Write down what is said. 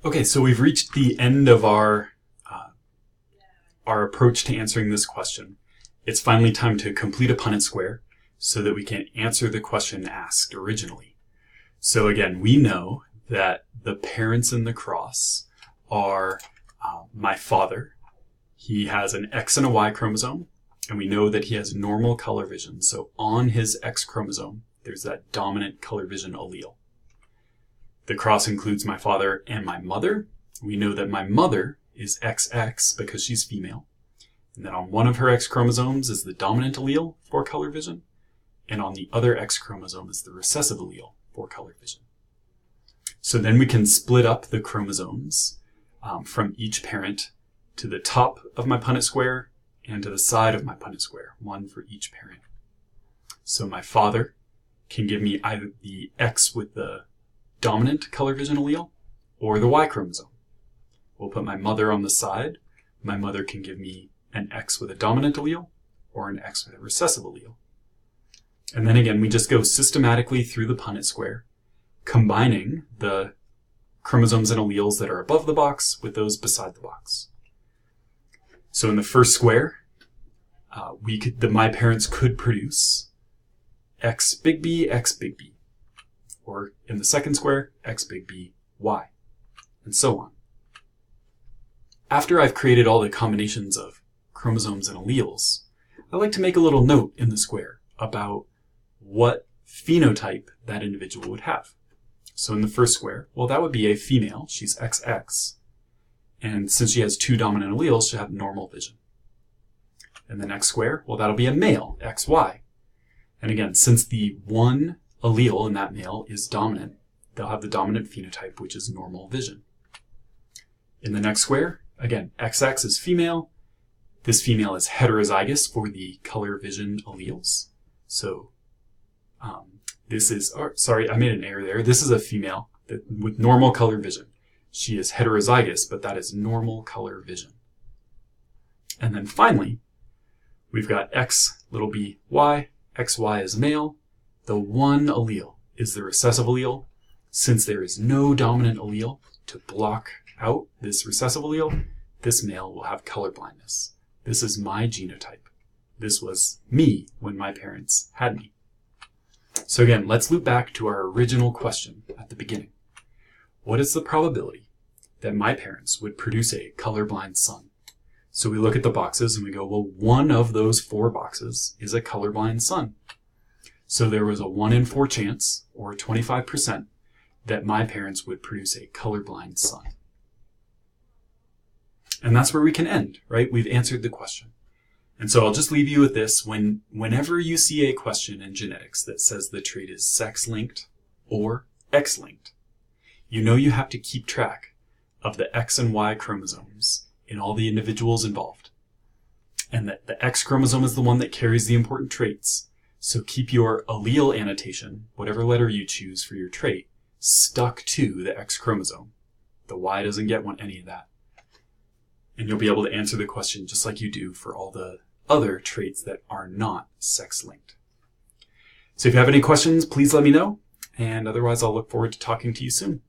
Okay, so we've reached the end of our approach to answering this question. It's finally time to complete a Punnett square so that we can answer the question asked originally. So again, we know that the parents in the cross are my father. He has an X and a Y chromosome, and we know that he has normal color vision. So on his X chromosome, there's that dominant color vision allele. The cross includes my father and my mother. We know that my mother is XX because she's female. And then on one of her X chromosomes is the dominant allele for color vision. And on the other X chromosome is the recessive allele for color vision. So then we can split up the chromosomes from each parent to the top of my Punnett square and to the side of my Punnett square, one for each parent. So my father can give me either the X with the dominant color vision allele or the Y chromosome. We'll put my mother on the side. My mother can give me an X with a dominant allele or an X with a recessive allele. And then again, we just go systematically through the Punnett square, combining the chromosomes and alleles that are above the box with those beside the box. So in the first square, my parents could produce X big B, X big B. Or in the second square, X big B, Y, and so on. After I've created all the combinations of chromosomes and alleles, I like to make a little note in the square about what phenotype that individual would have. So in the first square, well, that would be a female. She's XX. And since she has two dominant alleles, she'll have normal vision. In the next square, well, that'll be a male, XY. And again, since the one allele in that male is dominant, they'll have the dominant phenotype, which is normal vision. In the next square, again, XX is female. This female is heterozygous for the color vision alleles. So this is, sorry, I made an error there. This is a female with normal color vision. She is heterozygous, but that is normal color vision. And then finally, we've got X little b y. XY is male. The one allele is the recessive allele. Since there is no dominant allele to block out this recessive allele, this male will have color blindness. This is my genotype. This was me when my parents had me. So again, let's loop back to our original question at the beginning. What is the probability that my parents would produce a colorblind son? So we look at the boxes and we go, well, one of those four boxes is a colorblind son. So there was a 1 in 4 chance, or 25%, that my parents would produce a colorblind son. And that's where we can end, right? We've answered the question. And so I'll just leave you with this. Whenever you see a question in genetics that says the trait is sex-linked or X-linked, you know you have to keep track of the X and Y chromosomes in all the individuals involved. And that the X chromosome is the one that carries the important traits. So keep your allele annotation, whatever letter you choose for your trait, stuck to the X chromosome. The Y doesn't get any of that. And you'll be able to answer the question just like you do for all the other traits that are not sex-linked. So if you have any questions, please let me know. And otherwise, I'll look forward to talking to you soon.